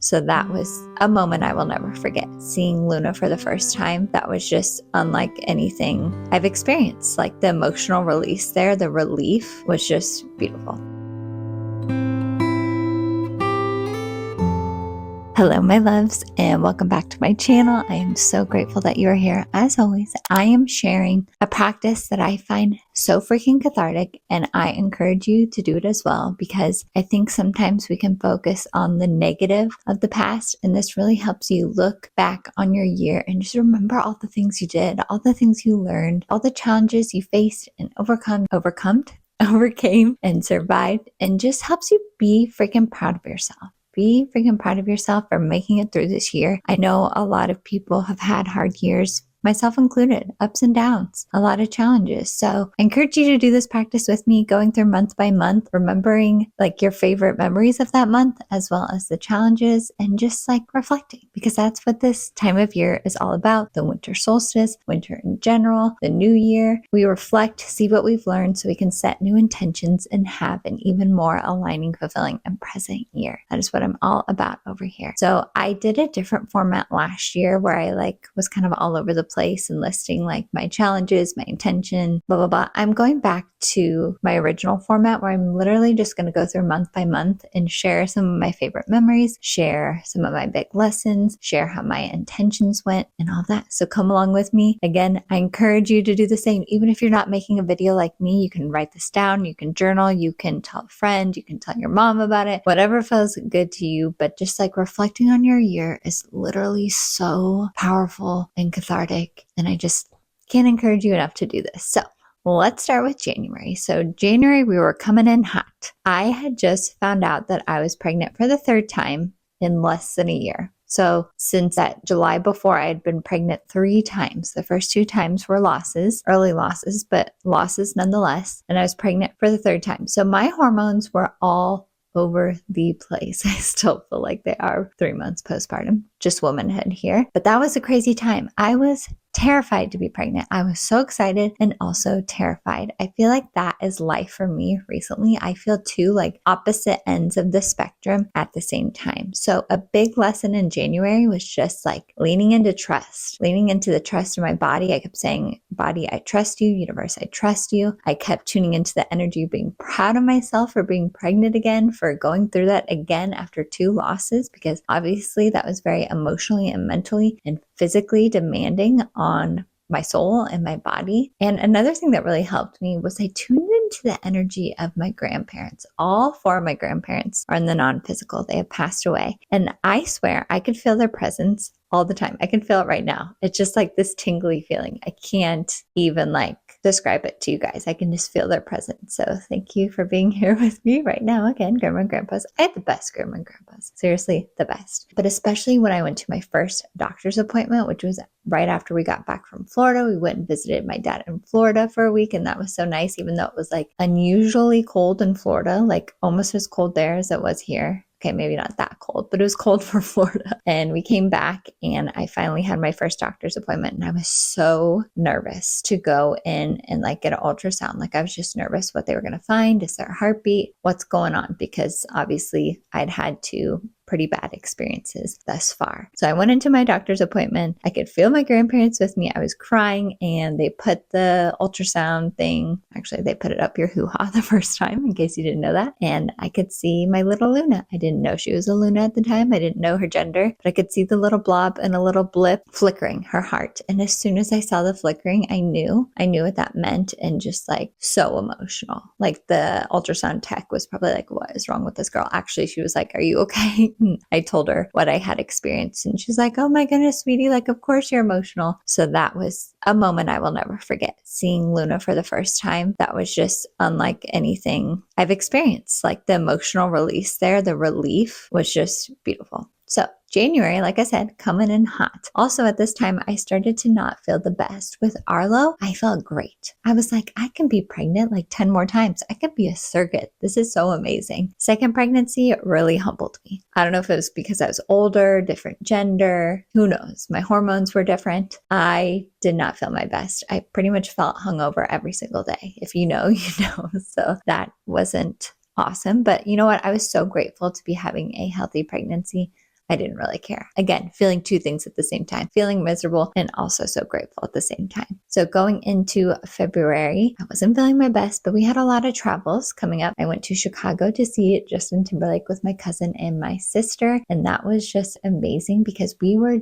So that was a moment I will never forget. Seeing Luna for the first time, that was just unlike anything I've experienced. Like the emotional release there, the relief was just beautiful. Hello, my loves, and welcome back to my channel. I am so grateful that you're here. As always, I am sharing a practice that I find so freaking cathartic, and I encourage you to do it as well, because I think sometimes we can focus on the negative of the past, and this really helps you look back on your year and just remember all the things you did, all the things you learned, all the challenges you faced and overcame and survived, and just helps you be freaking proud of yourself. Be freaking proud of yourself for making it through this year. I know a lot of people have had hard years, myself included, ups and downs, a lot of challenges. So I encourage you to do this practice with me, going through month by month, remembering like your favorite memories of that month, as well as the challenges, and just like reflecting, because that's what this time of year is all about. The winter solstice, winter in general, the new year. We reflect, see what we've learned so we can set new intentions and have an even more aligning, fulfilling, and present year. That is what I'm all about over here. So I did a different format last year where I was kind of all over the place and listing like my challenges, my intention, blah, blah, blah. I'm going back to my original format where I'm literally just going to go through month by month and share some of my favorite memories, share some of my big lessons, share how my intentions went and all that. So come along with me. Again, I encourage you to do the same. Even if you're not making a video like me, you can write this down, you can journal, you can tell a friend, you can tell your mom about it, whatever feels good to you. But just like reflecting on your year is literally so powerful and cathartic. And I just can't encourage you enough to do this. So let's start with January. So January, we were coming in hot. I had just found out that I was pregnant for the third time in less than a year. So since that July before, I had been pregnant 3 times. The first 2 times were losses, early losses, but losses nonetheless. And I was pregnant for the third time. So my hormones were all over the place. I still feel like they are 3 months postpartum, just womanhood here. But that was a crazy time. I was terrified to be pregnant. I was so excited and also terrified. I feel like that is life for me recently. I feel 2 like opposite ends of the spectrum at the same time. So a big lesson in January was just like leaning into trust, leaning into the trust of my body. I kept saying, body, I trust you. Universe, I trust you. I kept tuning into the energy of being proud of myself for being pregnant again, for going through that again after 2 losses, because obviously that was very emotionally and mentally and physically demanding on my soul and my body. And another thing that really helped me was I tuned into the energy of my grandparents. All 4 of my grandparents are in the non-physical. They have passed away. And I swear I could feel their presence all the time. I can feel it right now. It's just like this tingly feeling. I can't even describe it to you guys. I can just feel their presence. So thank you for being here with me right now. Again, grandma and grandpas. I had the best grandma and grandpas. Seriously, the best. But especially when I went to my first doctor's appointment, which was right after we got back from Florida. We went and visited my dad in Florida for a week, and that was so nice, even though it was unusually cold in Florida, almost as cold there as it was here. Okay, maybe not that cold, but it was cold for Florida. And we came back and I finally had my first doctor's appointment, and I was so nervous to go in and get an ultrasound. I was just nervous what they were going to find. Is there a heartbeat? What's going on? Because obviously I'd had 2 pretty bad experiences thus far. So I went into my doctor's appointment. I could feel my grandparents with me. I was crying, and they put the ultrasound thing, actually they put it up your hoo-ha the first time, in case you didn't know that. And I could see my little Luna. I didn't know she was a Luna at the time. I didn't know her gender, but I could see the little blob and a little blip flickering, her heart. And as soon as I saw the flickering, I knew what that meant, and just so emotional. The ultrasound tech was probably what is wrong with this girl? Actually, she was like, are you okay? I told her what I had experienced, and she's like, oh my goodness, sweetie, of course you're emotional. So that was a moment I will never forget. Seeing Luna for the first time, that was just unlike anything I've experienced. The emotional release there, the relief was just beautiful. So January, like I said, coming in hot. Also at this time, I started to not feel the best. With Arlo, I felt great. I was like, I can be pregnant 10 more times. I could be a surrogate. This is so amazing. Second pregnancy really humbled me. I don't know if it was because I was older, different gender, who knows? My hormones were different. I did not feel my best. I pretty much felt hungover every single day. If you know, you know. So that wasn't awesome. But you know what? I was so grateful to be having a healthy pregnancy. I didn't really care. Again, feeling two things at the same time, feeling miserable and also so grateful at the same time. So going into February, I wasn't feeling my best, but we had a lot of travels coming up. I went to Chicago to see Justin Timberlake with my cousin and my sister. And that was just amazing because we were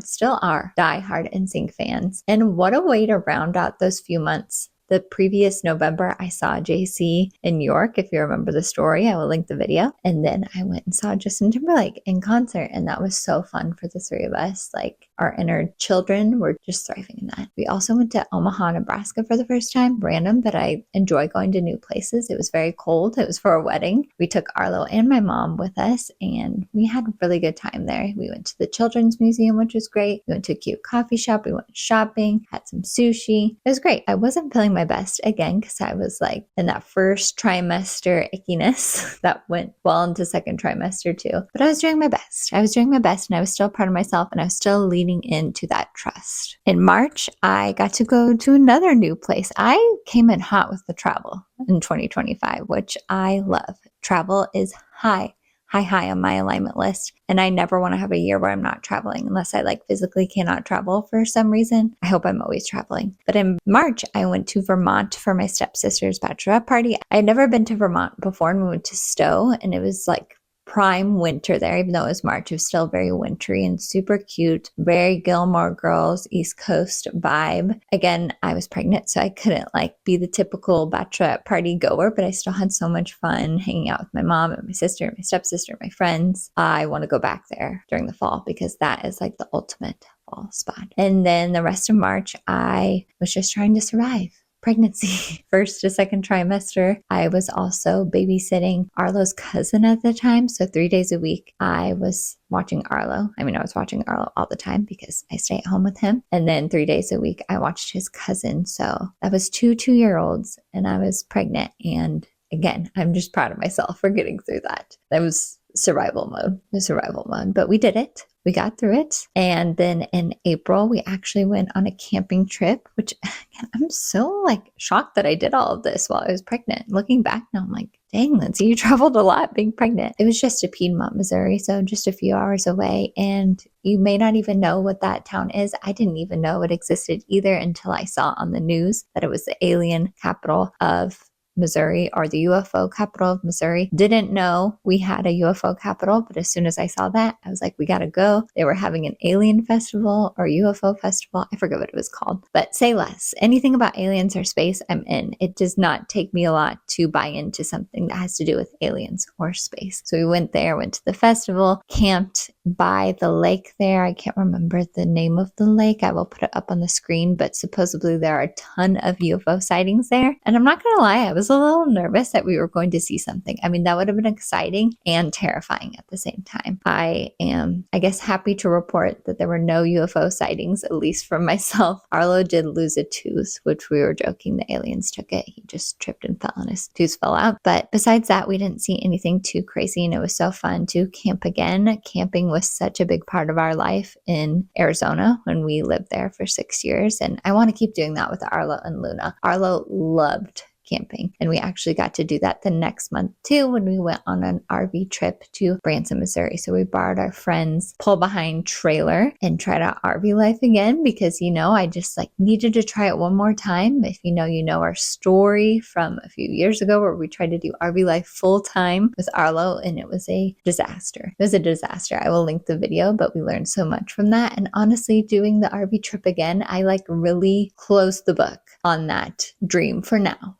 still are die-hard NSYNC fans. And what a way to round out those few months. The previous November, I saw JC in New York. If you remember the story, I will link the video. And then I went and saw Justin Timberlake in concert. And that was so fun for the three of us. Like our inner children were just thriving in that. We also went to Omaha, Nebraska for the first time. Random, but I enjoy going to new places. It was very cold. It was for a wedding. We took Arlo and my mom with us and we had a really good time there. We went to the Children's Museum, which was great. We went to a cute coffee shop. We went shopping, had some sushi. It was great. I wasn't feeling my best again because I was like in that first trimester ickiness that went well into second trimester too. But I was doing my best. I was doing my best and I was still proud of myself and I was still leaning into that trust. In March, I got to go to another new place. I came in hot with the travel in 2025, which I love. Travel is high on my alignment list. And I never want to have a year where I'm not traveling unless I like physically cannot travel for some reason. I hope I'm always traveling. But in March, I went to Vermont for my stepsister's bachelorette party. I had never been to Vermont before and we went to Stowe and it was like prime winter there, even though it was March, it was still very wintry and super cute. Very Gilmore Girls, East Coast vibe. Again, I was pregnant, so I couldn't like be the typical bachelorette party goer, but I still had so much fun hanging out with my mom and my sister, my stepsister, my friends. I want to go back there during the fall because that is like the ultimate fall spot. And then the rest of March, I was just trying to survive. Pregnancy, first to second trimester. I was also babysitting Arlo's cousin at the time. So 3 days a week, I was watching Arlo. I was watching Arlo all the time because I stay at home with him. And then 3 days a week, I watched his cousin. So that was two 2-year-olds and I was pregnant. And again, I'm just proud of myself for getting through that. That was survival mode, but we did it. We got through it. And then in April, we actually went on a camping trip, which again, I'm so like shocked that I did all of this while I was pregnant. Looking back now, I'm like, dang, Lindsay, you traveled a lot being pregnant. It was just to Piedmont, Missouri, so just a few hours away. And you may not even know what that town is. I didn't even know it existed either until I saw on the news that it was the alien capital of Missouri or the UFO capital of Missouri. Didn't know we had a UFO capital, but as soon as I saw that, I was like, we gotta go. They were having an alien festival or UFO festival. I forget what it was called, but say less. Anything about aliens or space, I'm in. It does not take me a lot to buy into something that has to do with aliens or space. So we went there, went to the festival, camped by the lake there. I can't remember the name of the lake. I will put it up on the screen, but supposedly there are a ton of UFO sightings there. And I'm not gonna lie, I was a little nervous that we were going to see something. That would have been exciting and terrifying at the same time. I am, I guess, happy to report that there were no UFO sightings, at least from myself. Arlo did lose a tooth, which we were joking the aliens took it. He just tripped and fell and his tooth fell out. But besides that, we didn't see anything too crazy and it was so fun to camp again. Camping was such a big part of our life in Arizona when we lived there for 6 years. And I want to keep doing that with Arlo and Luna. Arlo loved camping. And we actually got to do that the next month too when we went on an RV trip to Branson, Missouri. So we borrowed our friend's pull behind trailer and tried out RV life again because, I just like needed to try it one more time. If you know our story from a few years ago where we tried to do RV life full time with Arlo and it was a disaster. It was a disaster. I will link the video, but we learned so much from that. And honestly, doing the RV trip again, I like really closed the book on that dream for now.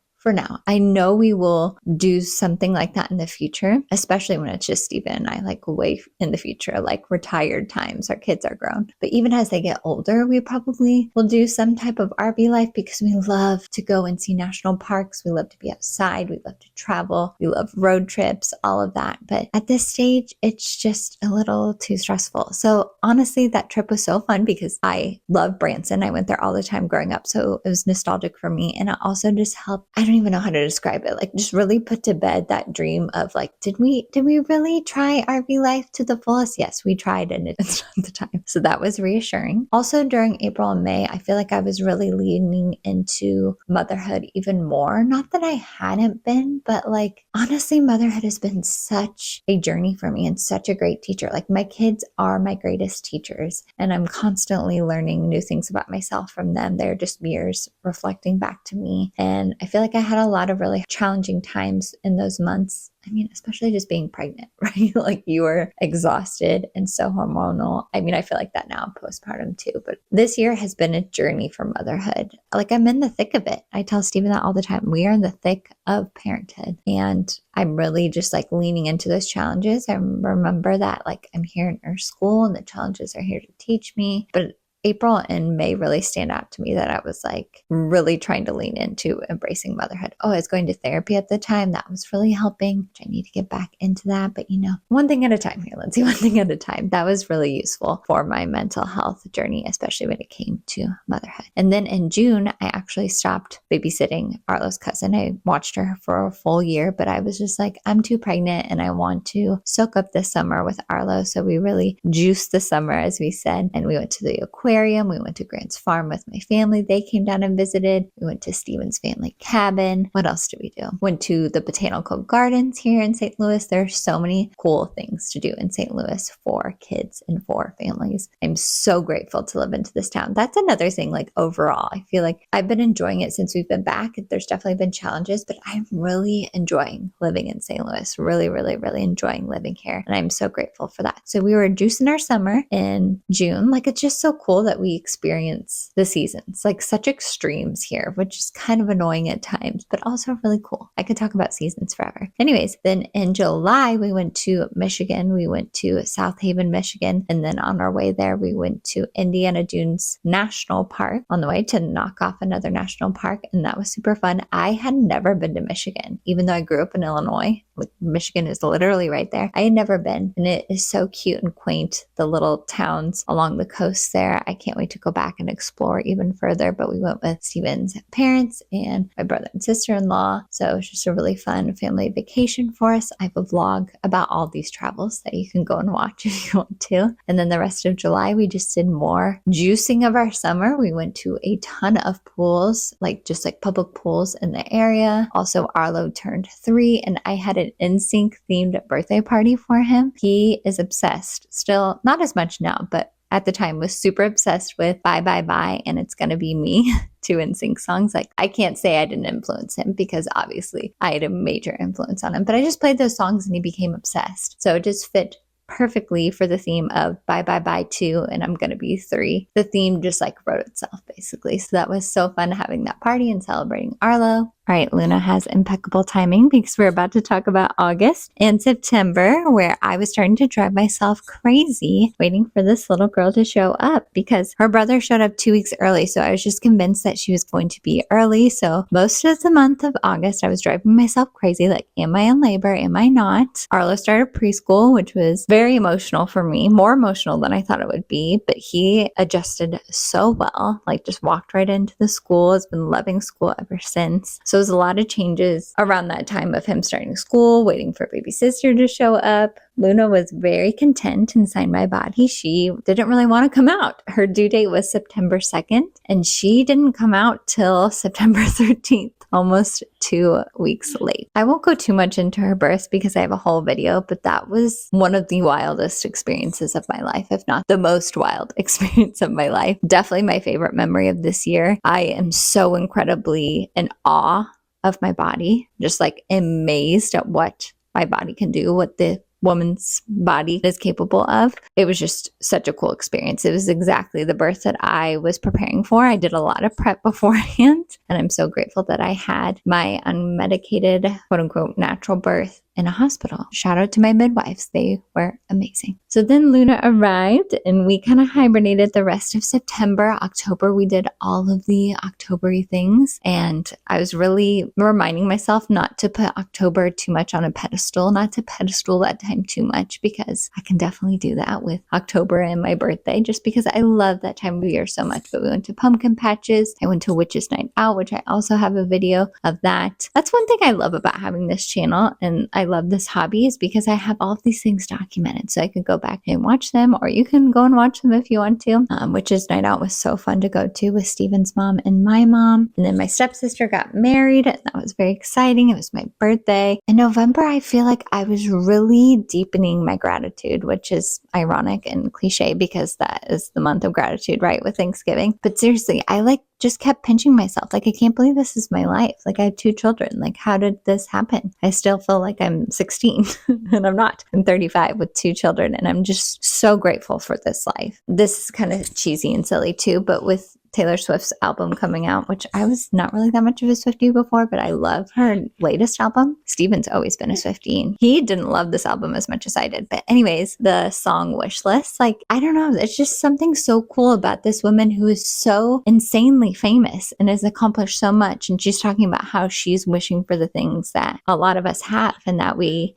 I know we will do something like that in the future, especially when it's just Steven and I, like way in the future, like retired times, our kids are grown. But even as they get older, we probably will do some type of RV life because we love to go and see national parks. We love to be outside. We love to travel. We love road trips, all of that. But at this stage, it's just a little too stressful. So honestly, that trip was so fun because I love Branson. I went there all the time growing up. So it was nostalgic for me. And it also just helped. I don't even know how to describe it. Like, just really put to bed that dream of like, did we really try RV life to the fullest? Yes, we tried, and it's not the time. So that was reassuring. Also during April and May, I feel like I was really leaning into motherhood even more. Not that I hadn't been, but like, honestly, motherhood has been such a journey for me and such a great teacher. Like, my kids are my greatest teachers, and I'm constantly learning new things about myself from them. They're just mirrors reflecting back to me. And I feel like I had a lot of really challenging times in those months. I mean, especially just being pregnant, right? Like, you are exhausted and so hormonal. I mean, I feel like that now postpartum too, but this year has been a journey for motherhood. Like, I'm in the thick of it. I tell Steven that all the time. We are in the thick of parenthood, and I'm really just like leaning into those challenges. I remember that like I'm here in nurse school and the challenges are here to teach me, but April and May really stand out to me that I was like really trying to lean into embracing motherhood. Oh, I was going to therapy at the time. That was really helping, which I need to get back into that. But one thing at a time here, Lindsay, one thing at a time. That was really useful for my mental health journey, especially when it came to motherhood. And then in June, I actually stopped babysitting Arlo's cousin. I watched her for a full year, but I was just like, I'm too pregnant and I want to soak up this summer with Arlo. So we really juiced the summer, as we said, and we went to the aquarium. We went to Grant's farm with my family. They came down and visited. We went to Steven's family cabin. What else did we do? Went to the botanical gardens here in St. Louis. There's so many cool things to do in St. Louis for kids and for families. I'm so grateful to live into this town. That's another thing, like overall, I feel like I've been enjoying it since we've been back. There's definitely been challenges, but I'm really enjoying living in St. Louis. Really, really, really enjoying living here. And I'm so grateful for that. So we were juicing our summer in June. Like, it's just so cool that we experience the seasons, like such extremes here, which is kind of annoying at times, but also really cool. I could talk about seasons forever. Anyways, then in July, we went to Michigan. We went to South Haven, Michigan. And then on our way there, we went to Indiana Dunes National Park on the way to knock off another national park. And that was super fun. I had never been to Michigan, even though I grew up in Illinois. Like, Michigan is literally right there. I had never been, and it is so cute and quaint. The little towns along the coast there. I can't wait to go back and explore even further. But we went with Steven's parents and my brother and sister-in-law. So it was just a really fun family vacation for us. I have a vlog about all these travels that you can go and watch if you want to. And then the rest of July, we just did more juicing of our summer. We went to a ton of pools, like just like public pools in the area. Also, Arlo turned 3 and I had an NSYNC themed birthday party for him. He is obsessed, still not as much now, but at the time was super obsessed with Bye Bye Bye and It's Gonna Be Me, 2 NSYNC songs. Like, I can't say I didn't influence him because obviously I had a major influence on him, but I just played those songs and he became obsessed. So it just fit perfectly for the theme of Bye Bye Bye 2 and I'm Gonna Be 3. The theme just like wrote itself basically. So that was so fun having that party and celebrating Arlo. All right, Luna has impeccable timing because we're about to talk about August and September, where I was starting to drive myself crazy waiting for this little girl to show up because her brother showed up 2 weeks early. So I was just convinced that she was going to be early. So most of the month of August, I was driving myself crazy. Like, am I in labor? Am I not? Arlo started preschool, which was very emotional for me, more emotional than I thought it would be, but he adjusted so well, like just walked right into the school, has been loving school ever since. So it was a lot of changes around that time of him starting school, waiting for baby sister to show up. Luna was very content inside my body. She didn't really want to come out. Her due date was September 2nd, and she didn't come out till September 13th, almost 2 weeks late. I won't go too much into her birth because I have a whole video, but that was one of the wildest experiences of my life, if not the most wild experience of my life. Definitely my favorite memory of this year. I am so incredibly in awe of my body, just like amazed at what my body can do, what the woman's body is capable of. It was just such a cool experience. It was exactly the birth that I was preparing for. I did a lot of prep beforehand, and I'm so grateful that I had my unmedicated, quote unquote, natural birth in a hospital. Shout out to my midwives. They were amazing. So then Luna arrived and we kind of hibernated the rest of September. October, we did all of the October-y things. And I was really reminding myself not to put October too much on a pedestal, not to pedestal that time too much, because I can definitely do that with October and my birthday, just because I love that time of year so much. But we went to pumpkin patches. I went to Witches Night Out, which I also have a video of that. That's one thing I love about having this channel, and I love this hobby, is because I have all of these things documented, so I could go back and watch them, or you can go and watch them if you want to. Witches Night Out was so fun to go to with Steven's mom and my mom. And then my stepsister got married, and that was very exciting. It was my birthday. In November, I feel like I was really deepening my gratitude, which is ironic and cliche because that is the month of gratitude, right, with Thanksgiving. But seriously, I just kept pinching myself. I can't believe this is my life. I had 2 children. How did this happen? I still feel like I'm 16 and I'm not. I'm 35 with 2 children, and I'm just so grateful for this life. This is kind of cheesy and silly too, but with Taylor Swift's album coming out, which I was not really that much of a Swiftie before, but I love her latest album. Steven's always been a Swiftie, and he didn't love this album as much as I did. But anyways, the song Wish List, I don't know, it's just something so cool about this woman who is so insanely famous and has accomplished so much. And she's talking about how she's wishing for the things that a lot of us have, and that we,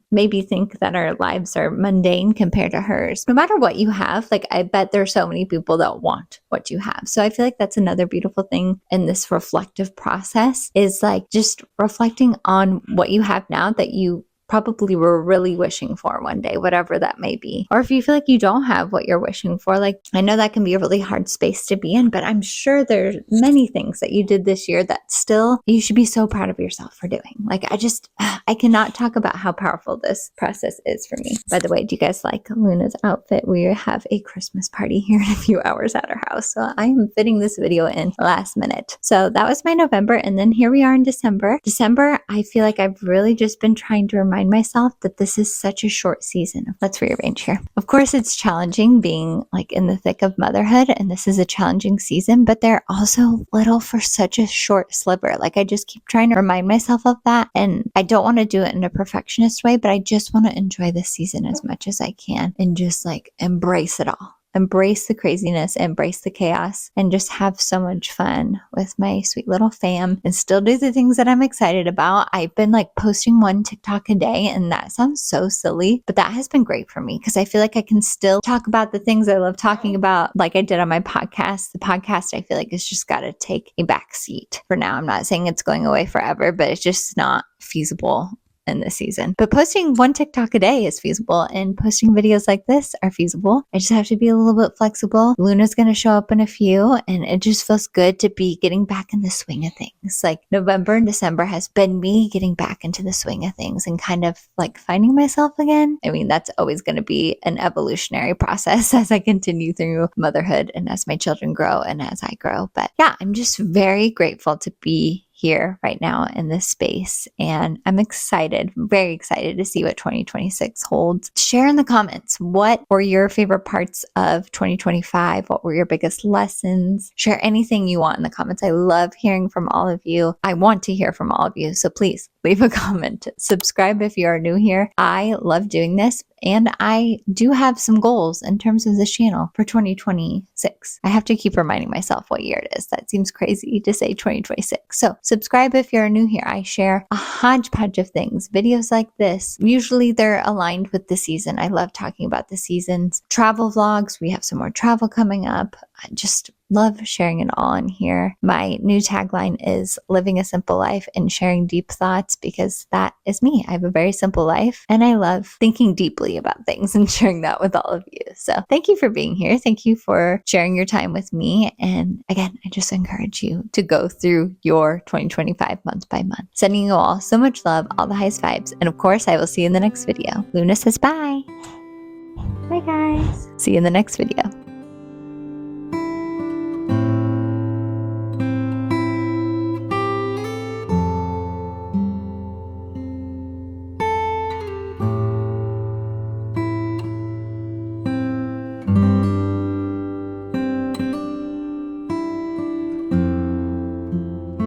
maybe think that our lives are mundane compared to hers. No matter what you have, I bet there's so many people that want what you have. So I feel like that's another beautiful thing in this reflective process, is just reflecting on what you have now that you probably were really wishing for one day, whatever that may be. Or if you feel like you don't have what you're wishing for, I know that can be a really hard space to be in, but I'm sure there's many things that you did this year that still you should be so proud of yourself for doing. I cannot talk about how powerful this process is for me. By the way, do you guys like Luna's outfit? We have a Christmas party here in a few hours at our house, so I am fitting this video in last minute. So that was my November, and then here we are in December. December, I feel like I've really just been trying to remind myself that this is such a short season. Let's rearrange here. Of course, it's challenging being in the thick of motherhood, and this is a challenging season, but they're also little for such a short sliver. I just keep trying to remind myself of that, and I don't want to do it in a perfectionist way, but I just want to enjoy this season as much as I can and just embrace it all. Embrace the craziness, embrace the chaos, and just have so much fun with my sweet little fam and still do the things that I'm excited about. I've been posting 1 TikTok a day, and that sounds so silly, but that has been great for me because I feel like I can still talk about the things I love talking about, like I did on my podcast. The podcast, I feel like it's just got to take a back seat for now. I'm not saying it's going away forever, but it's just not feasible in this season. But posting 1 TikTok a day is feasible, and posting videos like this are feasible. I just have to be a little bit flexible. Luna's going to show up in a few, and it just feels good to be getting back in the swing of things. November and December has been me getting back into the swing of things and kind of finding myself again. I mean, that's always going to be an evolutionary process as I continue through motherhood and as my children grow and as I grow. But yeah, I'm just very grateful to be here right now in this space. And I'm excited, very excited to see what 2026 holds. Share in the comments, what were your favorite parts of 2025? What were your biggest lessons? Share anything you want in the comments. I love hearing from all of you. I want to hear from all of you. So please leave a comment. Subscribe if you are new here. I love doing this. And I do have some goals in terms of this channel for 2026. I have to keep reminding myself what year it is. That seems crazy to say 2026. So subscribe if you're new here. I share a hodgepodge of things, videos like this. Usually they're aligned with the season. I love talking about the seasons. Travel vlogs. We have some more travel coming up. I just love sharing it all in here. My new tagline is living a simple life and sharing deep thoughts, because that is me. I have a very simple life and I love thinking deeply about things and sharing that with all of you. So thank you for being here. Thank you for sharing your time with me. And again, I just encourage you to go through your 2025 month by month. Sending you all so much love, all the highest vibes. And of course, I will see you in the next video. Luna says bye. Bye guys. See you in the next video.